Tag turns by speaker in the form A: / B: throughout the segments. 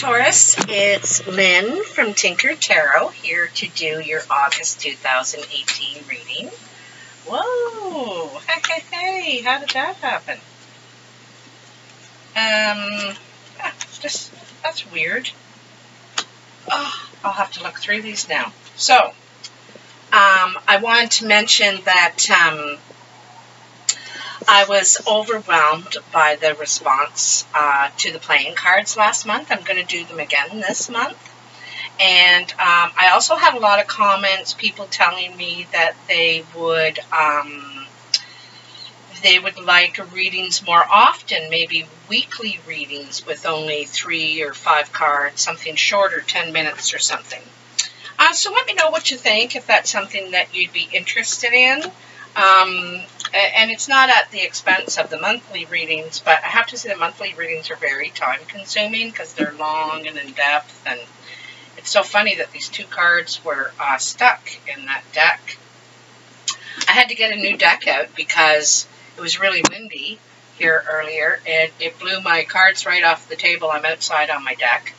A: Taurus, it's Lynn from Tinker Tarot here to do your August 2018 reading. Whoa! Hey, how did that happen? That's weird. Oh, I'll have to look through these now. So, I wanted to mention that I was overwhelmed by the response to the playing cards last month. I'm going to do them again this month. And I also had a lot of comments, people telling me that they would like readings more often, maybe weekly readings with only 3 or 5 cards, something shorter, 10 minutes or something. So let me know what you think, if that's something that you'd be interested in. And it's not at the expense of the monthly readings, but I have to say the monthly readings are very time-consuming because they're long and in-depth, and it's so funny that these 2 cards were stuck in that deck. I had to get a new deck out because it was really windy here earlier, and it blew my cards right off the table. I'm outside on my deck.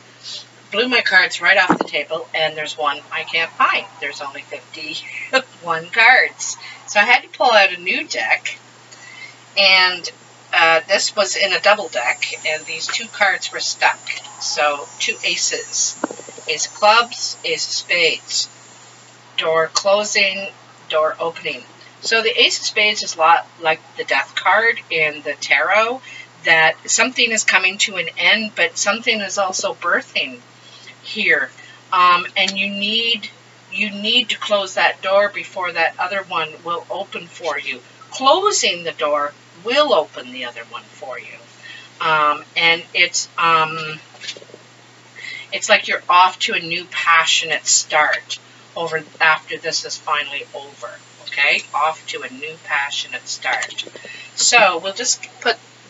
A: Blew my cards right off the table, and there's one I can't find. There's only 51 cards. So I had to pull out a new deck, and this was in a double deck, and these 2 cards were stuck. So 2 aces. Ace of clubs, ace of spades. Door closing, door opening. So the ace of spades is a lot like the death card in the tarot, that something is coming to an end, but something is also birthing here. And you need to close that door before that other one will open for you. Closing the door will open the other one for you. And it's like you're off to a new passionate start after this is finally over. Okay? Off to a new passionate start. So we'll just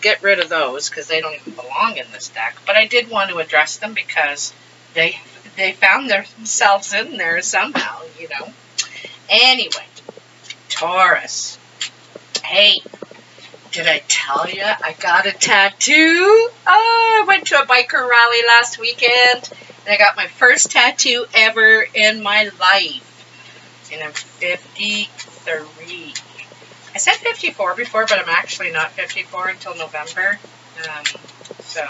A: get rid of those because they don't even belong in this deck. But I did want to address them because they found themselves in there somehow, you know. Anyway, Taurus. Hey, did I tell you I got a tattoo? Oh, I went to a biker rally last weekend, and I got my first tattoo ever in my life. And I'm 53. I said 54 before, but I'm actually not 54 until November. So,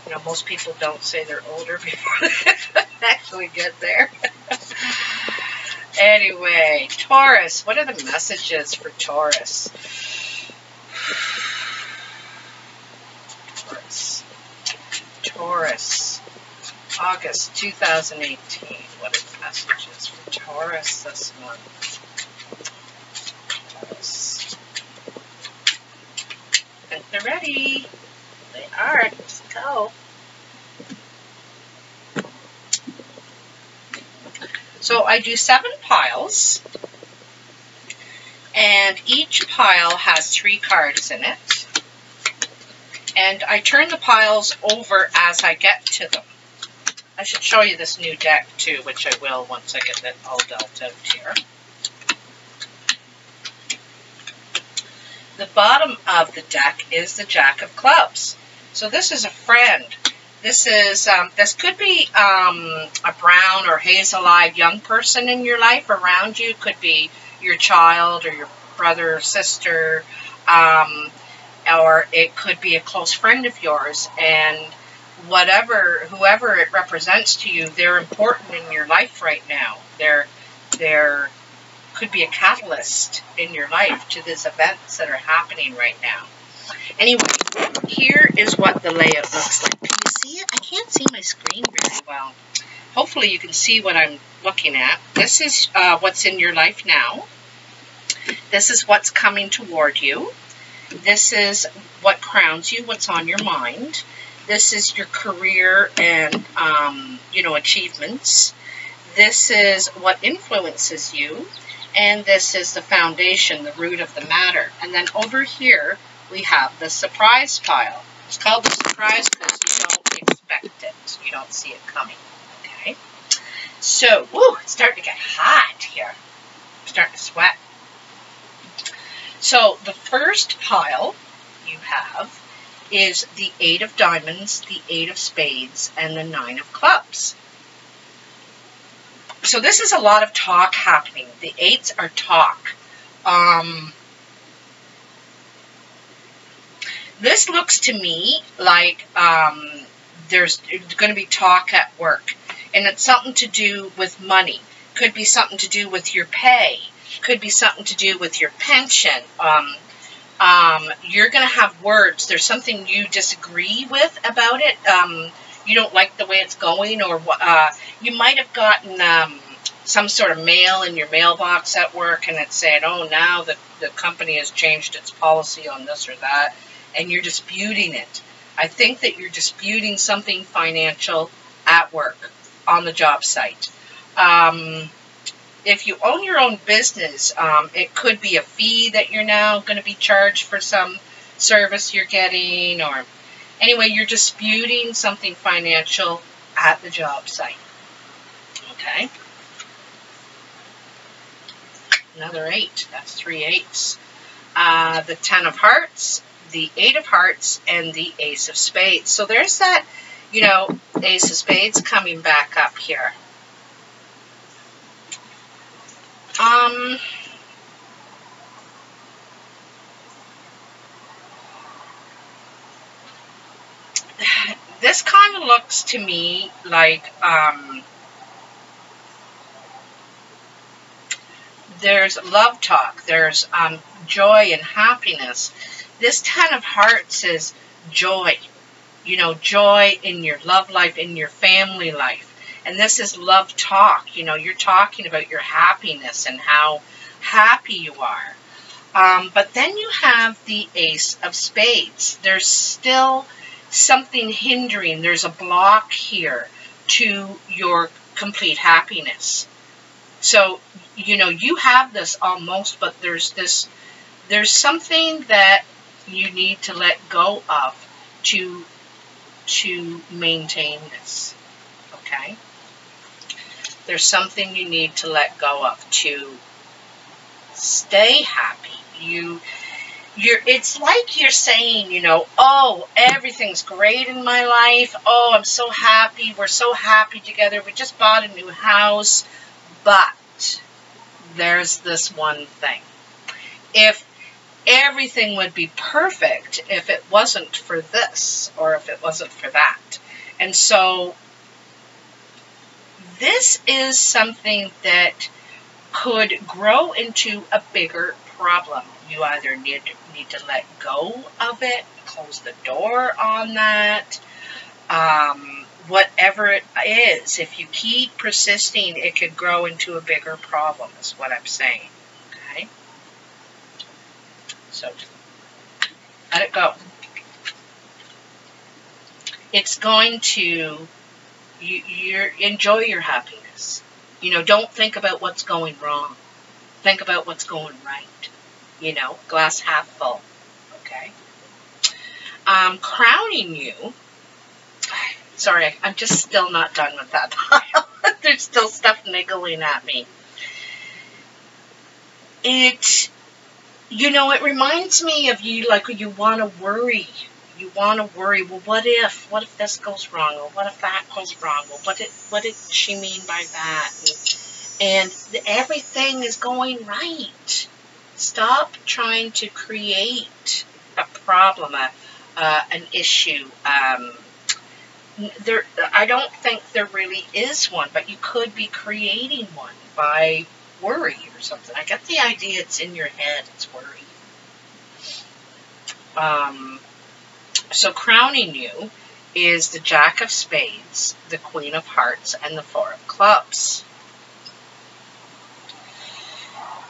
A: you know, most people don't say they're older before they actually get there. Anyway, Taurus. What are the messages for Taurus? Taurus. August 2018. What are the messages for Taurus this month? Taurus. I think they're ready. They are. Let's go. So I do 7 piles, and each pile has 3 cards in it, and I turn the piles over as I get to them. I should show you this new deck too, which I will once I get it all dealt out here. The bottom of the deck is the Jack of Clubs. So this is a friend. This is this could be a brown or hazel-eyed young person in your life around you. Could be your child or your brother or sister, or it could be a close friend of yours. And whoever it represents to you, they're important in your life right now. They're could be a catalyst in your life to these events that are happening right now. Anyway, here is what the layout looks like. Can you see it? I can't see my screen very well. Hopefully you can see what I'm looking at. This is what's in your life now. This is what's coming toward you. This is what crowns you, what's on your mind. This is your career and, you know, achievements. This is what influences you. And this is the foundation, the root of the matter. And then over here, we have the surprise pile. It's called the surprise because you don't expect it. You don't see it coming. Okay? So, woo, it's starting to get hot here. I'm starting to sweat. So, the first pile you have is the 8 of diamonds, the 8 of spades, and the 9 of clubs. So this is a lot of talk happening. The 8s are talk. This looks to me like there's going to be talk at work. And it's something to do with money. Could be something to do with your pay. Could be something to do with your pension. You're going to have words. There's something you disagree with about it. You don't like the way it's going, or you might have gotten some sort of mail in your mailbox at work, and it's saying, oh, now the company has changed its policy on this or that, and you're disputing it. I think that you're disputing something financial at work, on the job site. If you own your own business, it could be a fee that you're now going to be charged for some service you're getting, or anyway, you're disputing something financial at the job site. Okay. Another 8. That's 3 8s. The 10 of hearts, the 8 of hearts, and the ace of spades. So there's that, you know, ace of spades coming back up here. This kind of looks to me like there's love talk, there's joy and happiness. This 10 of hearts is joy, you know, joy in your love life, in your family life. And this is love talk. You know, you're talking about your happiness and how happy you are. But then you have the ace of spades. There's still something hindering. There's a block here to your complete happiness. So, you know, you have this almost, but there's something that you need to let go of to maintain this. Okay? There's something you need to let go of to stay happy. It's like you're saying, you know, oh, everything's great in my life. Oh, I'm so happy. We're so happy together. We just bought a new house. But there's this one thing. If everything would be perfect if it wasn't for this, or if it wasn't for that. And so this is something that could grow into a bigger problem. You either need to let go of it, close the door on that, whatever it is. If you keep persisting, it could grow into a bigger problem, is what I'm saying. Okay? So, let it go. It's going to... You enjoy your happiness. You know, don't think about what's going wrong. Think about what's going right. You know, glass half full. Okay? Crowning you. Sorry, I'm just still not done with that pile. There's still stuff niggling at me. You know, it reminds me of you, like, you want to worry. You want to worry, well, what if this goes wrong, or what if that goes wrong, well, what did she mean by that, and everything is going right. Stop trying to create a problem, an issue. I don't think there really is one, but you could be creating one by worry or something. I get the idea it's in your head, it's worry. So crowning you is the Jack of Spades, the Queen of Hearts, and the Four of Clubs.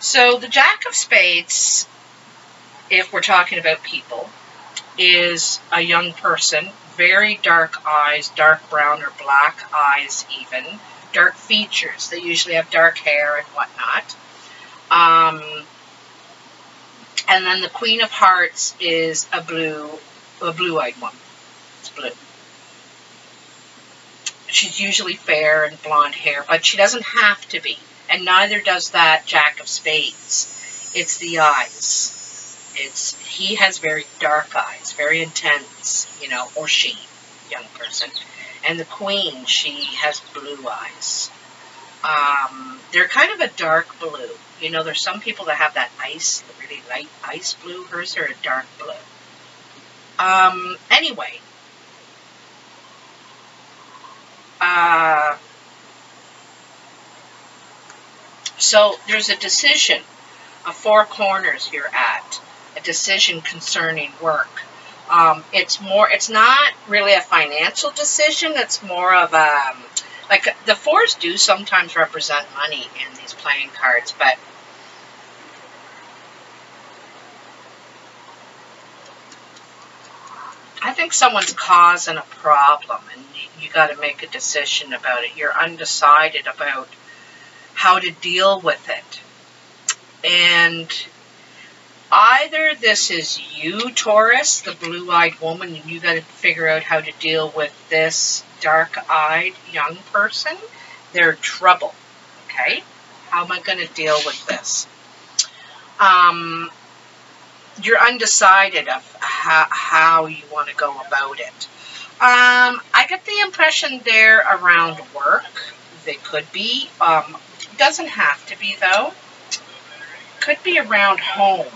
A: So the Jack of Spades, if we're talking about people, is a young person, very dark eyes, dark brown or black eyes even, dark features. They usually have dark hair and whatnot. And then the Queen of Hearts is a blue-eyed one. It's blue. She's usually fair and blonde hair, but she doesn't have to be. And neither does that Jack of Spades. It's the eyes. he has very dark eyes, very intense, you know, or she, young person. And the queen, she has blue eyes. They're kind of a dark blue. You know, there's some people that have that ice, the really light ice blue. Hers are a dark blue. Anyway. So there's a decision, a four corners you're at, a decision concerning work. It's not really a financial decision. It's more of a, like the fours do sometimes represent money in these playing cards, but I think someone's causing a problem and you got to make a decision about it. You're undecided about how to deal with it. And either this is you, Taurus, the blue-eyed woman, and you got to figure out how to deal with this dark-eyed young person. They're trouble, okay? How am I going to deal with this? You're undecided of how you want to go about it. I get the impression they're around work. They could be. Doesn't have to be, though. Could be around home,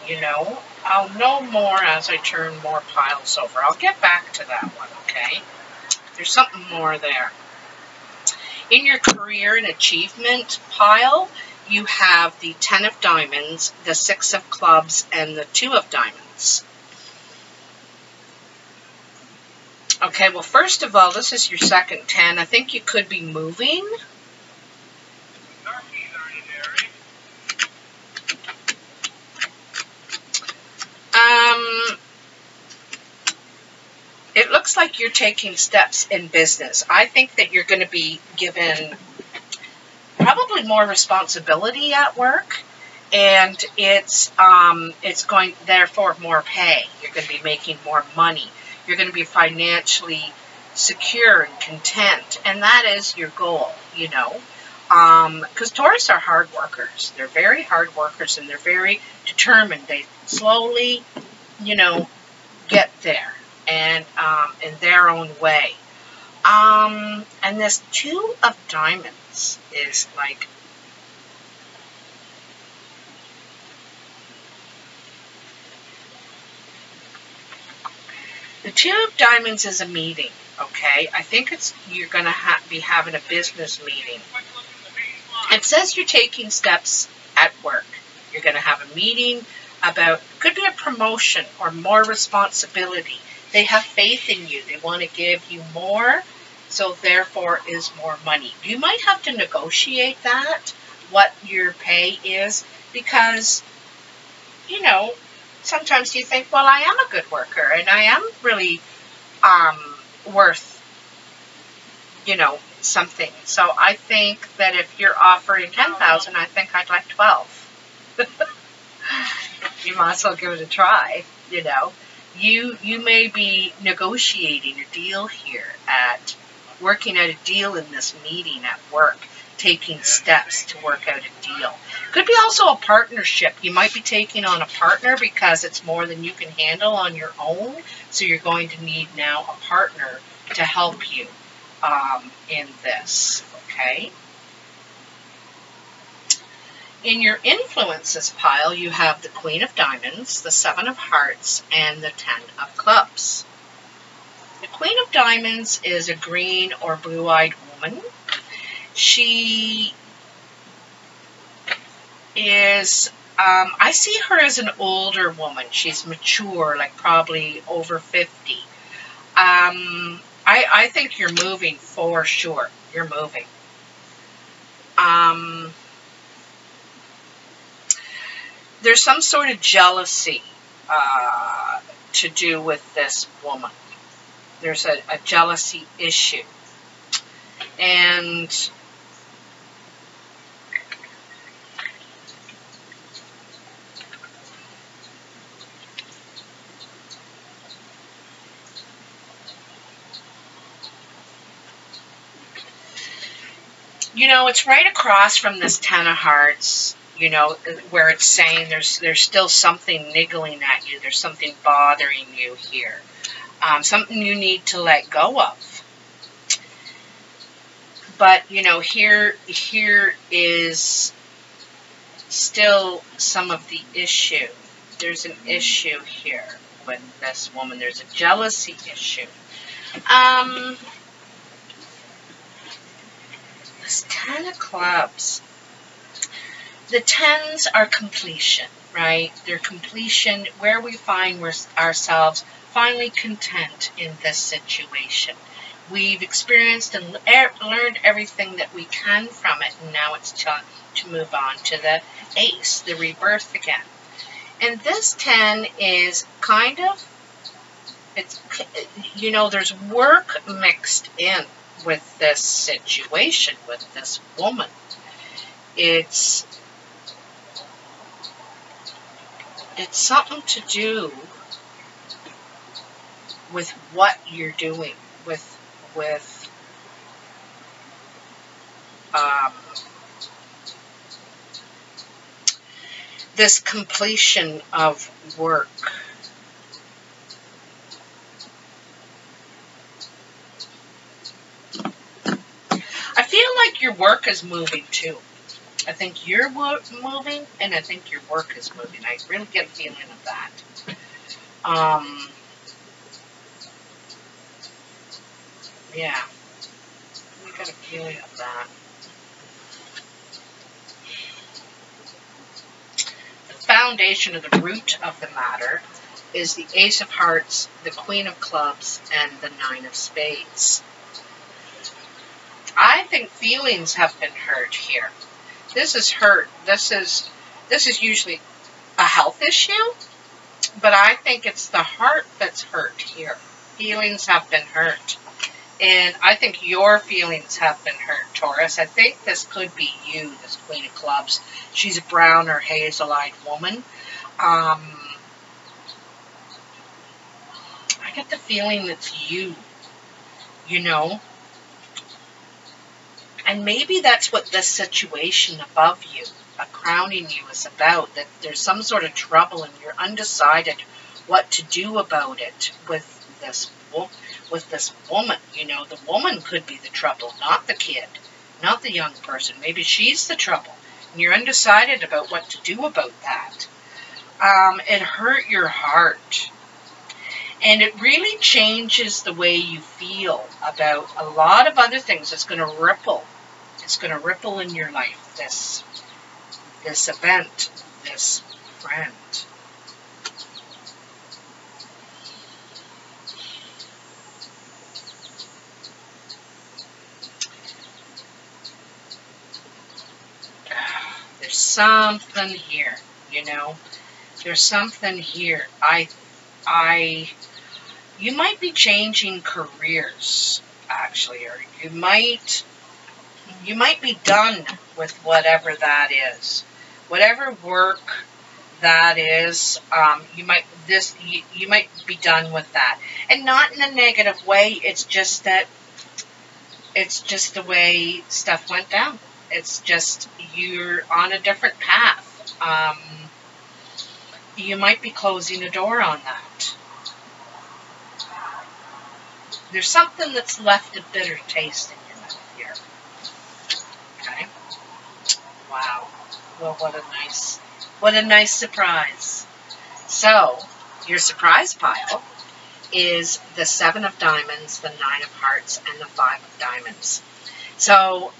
A: you know. I'll know more as I turn more piles over. I'll get back to that one, okay? There's something more there. In your career and achievement pile, you have the 10 of diamonds, the 6 of clubs, and the 2 of diamonds. Okay, well, first of all, this is your second 10. I think you could be moving. It looks like you're taking steps in business. I think that you're going to be given probably more responsibility at work, and it's going, therefore, more pay. You're going to be making more money. You're going to be financially secure and content, and that is your goal, you know. Because Taurus are hard workers. They're very hard workers, and they're very determined. They slowly, you know, get there, and in their own way. And this 2 of diamonds is like, the 2 of diamonds is a meeting, okay? I think you're going to be having a business meeting. It says you're taking steps at work. You're going to have a meeting about, could be a promotion or more responsibility. They have faith in you. They want to give you more, so therefore is more money. You might have to negotiate that, what your pay is, because, you know, sometimes you think, well, I am a good worker, and I am really worth, you know, something. So I think that if you're offering 10,000, I think I'd like 12. You might as well give it a try, you know. You may be negotiating a deal here, working out a deal in this meeting at work, taking steps to work out a deal. Could be also a partnership. You might be taking on a partner because it's more than you can handle on your own, so you're going to need now a partner to help you in this, okay? In your influences pile, you have the Queen of Diamonds, the 7 of Hearts, and the 10 of Clubs. The Queen of Diamonds is a green or blue-eyed woman. She is, I see her as an older woman. She's mature, like probably over 50. I think you're moving for sure. You're moving. There's some sort of jealousy to do with this woman. There's a jealousy issue. And you know, it's right across from this 10 of Hearts. You know, where it's saying there's still something niggling at you. There's something bothering you here. Something you need to let go of. But, you know, here is still some of the issue. There's an issue here with this woman. There's a jealousy issue. This 10 of Clubs. The 10s are completion, right? They're completion where we find ourselves finally content in this situation. We've experienced and learned everything that we can from it, and now it's time to move on to the Ace, the rebirth again. And this 10 is kind of, it's, you know, there's work mixed in with this situation, with this woman. It's something to do with what you're doing, with this completion of work. I feel like your work is moving too. I think you're moving, and I think your work is moving. I really get a feeling of that. Yeah, we got a feeling of that. The foundation of the root of the matter is the Ace of Hearts, the Queen of Clubs, and the 9 of Spades. I think feelings have been hurt here. This is hurt. This is usually a health issue, but I think it's the heart that's hurt here. Feelings have been hurt. And I think your feelings have been hurt, Taurus. I think this could be you, this Queen of Clubs. She's a brown or hazel-eyed woman. I get the feeling it's you, you know. And maybe that's what this situation above you, crowning you, is about. That there's some sort of trouble and you're undecided what to do about it with this woman. You know, the woman could be the trouble, not the kid, not the young person. Maybe she's the trouble, and you're undecided about what to do about that. It hurt your heart, and it really changes the way you feel about a lot of other things. It's going to ripple. It's going to ripple in your life. This event, this friend. There's something here, you know. There's something here. You might be changing careers, actually, or you might be done with whatever that is. Whatever work that is, you might be done with that. And not in a negative way, it's just that it's just the way stuff went down. It's just you're on a different path. You might be closing a door on that. There's something that's left a bitter taste in your mouth here. Okay. Wow. Well, what a nice surprise. So, your surprise pile is the 7 of Diamonds, the 9 of Hearts, and the 5 of Diamonds. So,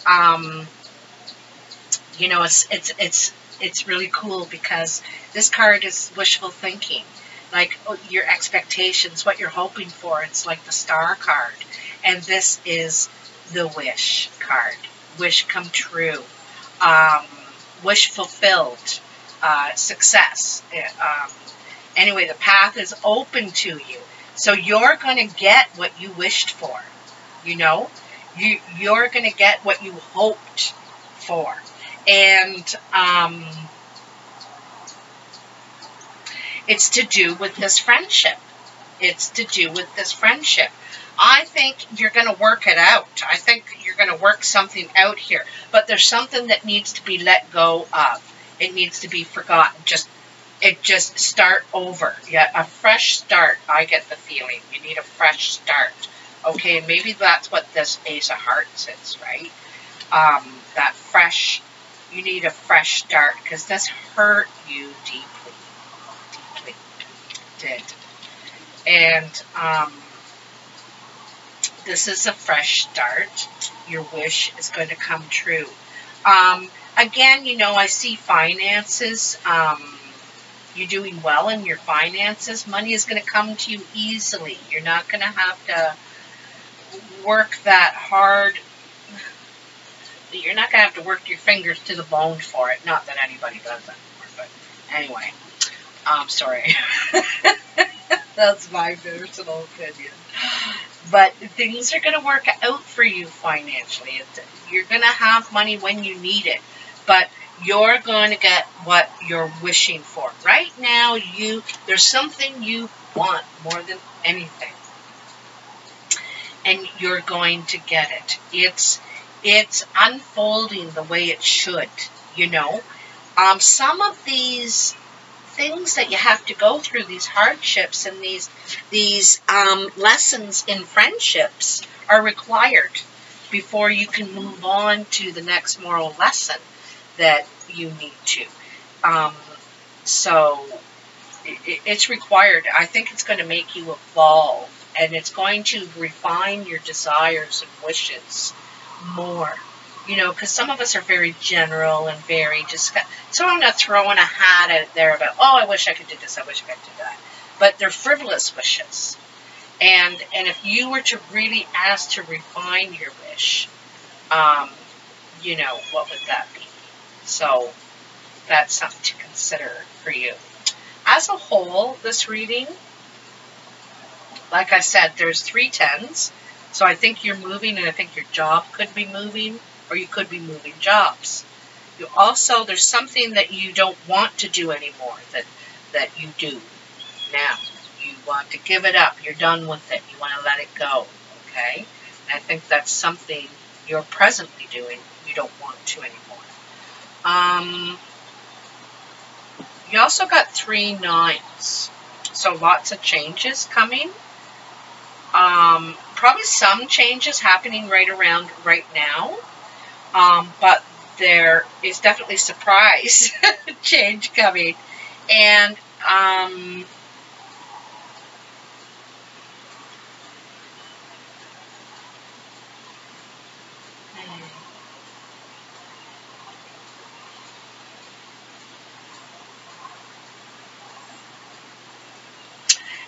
A: you know, it's really cool because this card is wishful thinking. Like your expectations, what you're hoping for. It's like the Star card. And this is the Wish card. Wish come true. Wish fulfilled. Success. Anyway, the path is open to you. So you're going to get what you wished for. You know? You're going to get what you hoped for. And it's to do with this friendship. It's to do with this friendship. I think you're going to work it out. I think you're going to work something out here. But there's something that needs to be let go of. It needs to be forgotten. Just start over. Yeah, a fresh start. I get the feeling you need a fresh start. Okay, and maybe that's what this Ace of Hearts is, right? That fresh, you need a fresh start because this hurt you deeply, deeply, did. And this is a fresh start. Your wish is going to come true. Again, you know, I see finances. You're doing well in your finances. Money is going to come to you easily. You're not going to have to work that hard. You're not going to have to work your fingers to the bone for it. Not that anybody does that anymore, but anyway. Sorry. That's my personal opinion. But things are going to work out for you financially. You're going to have money when you need it. But you're going to get what you're wishing for. Right now, there's something you want more than anything. And you're going to get it. It's unfolding the way it should, you know. Some of these things that you have to go through, these hardships and these lessons in friendships are required before you can move on to the next moral lesson that you need to. So it's required. I think it's going to make you evolve, and it's going to refine your desires and wishes more. You know, because some of us are very general and very just sort of throwing a hat out there about, oh, I wish I could do this, I wish I could do that. But they're frivolous wishes. And if you were to really ask to refine your wish, you know, what would that be? So that's something to consider for you. As a whole, this reading, like I said, there's 3 tens. So I think you're moving, and I think your job could be moving, or you could be moving jobs. You also, there's something that you don't want to do anymore that you do now. You want to give it up. You're done with it. You want to let it go. Okay? And I think that's something you're presently doing. You don't want to anymore. You also got 3 nines. So lots of changes coming. Probably some changes happening right now. But there is definitely surprise change coming. And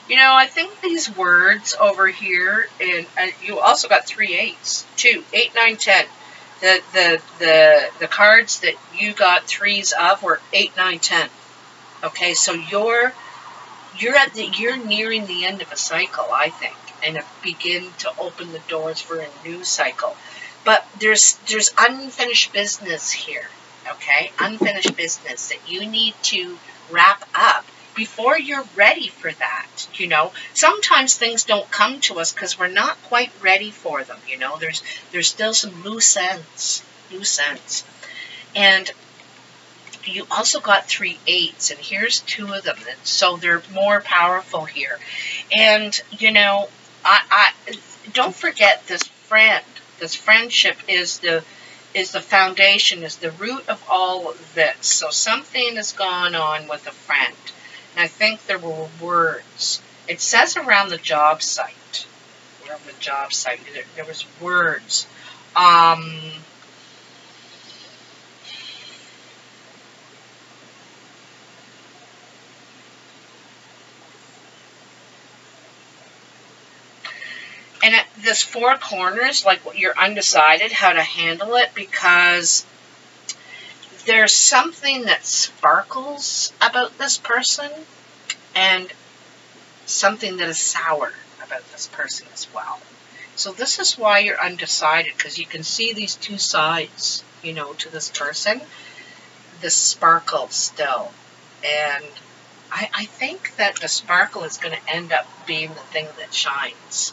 A: you know, I think these words over here, and you also got 3 8s, 2, 8, 9, 10. The cards that you got 3s of were 8, 9, 10. Okay, so you're nearing the end of a cycle, I think, and begin to open the doors for a new cycle. But there's unfinished business here. Okay, unfinished business that you need to wrap up before you're ready for that, you know. Sometimes things don't come to us because we're not quite ready for them, you know. There's still some loose ends. And you also got 3 8s, and here's 2 of them, and so they're more powerful here. And, you know, I don't forget this friend. This friendship is the foundation, is the root of all of this. So something has gone on with a friend. And I think there were words. It says around the job site. Around the job site, there was words. And at this 4 corners, like you're undecided how to handle it, because there's something that sparkles about this person and something that is sour about this person as well. So this is why you're undecided, because you can see these 2 sides, you know, to this person. The sparkle still. And I think that the sparkle is going to end up being the thing that shines.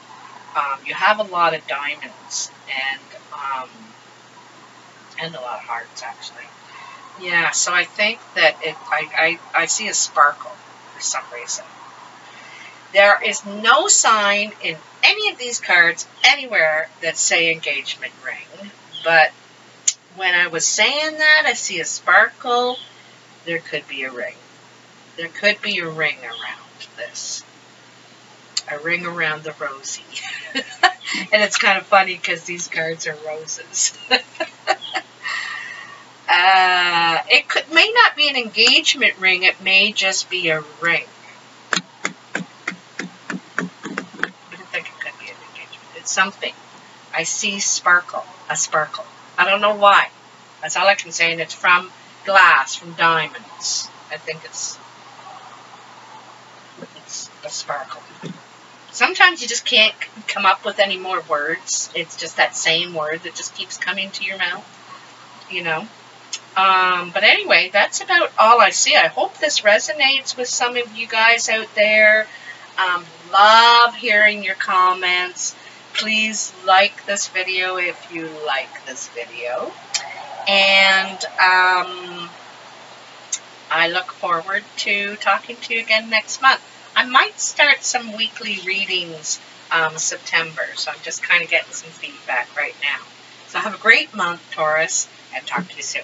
A: You have a lot of diamonds and a lot of hearts, actually. Yeah, so I think that I see a sparkle for some reason. There is no sign in any of these cards anywhere that say engagement ring, but when I was saying that, I see a sparkle. There could be a ring. There could be a ring around this. A ring around the rosy. And it's kind of funny because these cards are roses. It may not be an engagement ring. It may just be a ring. I don't think it could be an engagement. It's something. I see sparkle. A sparkle. I don't know why. That's all I can say. And it's from glass, from diamonds. I think it's a sparkle. Sometimes you just can't come up with any more words. It's just that same word that just keeps coming to your mouth, you know. But anyway, that's about all I see. I hope this resonates with some of you guys out there. Love hearing your comments. Please like this video if you like this video. And I look forward to talking to you again next month. I might start some weekly readings September, so I'm just kind of getting some feedback right now. So have a great month, Taurus, and talk to you soon.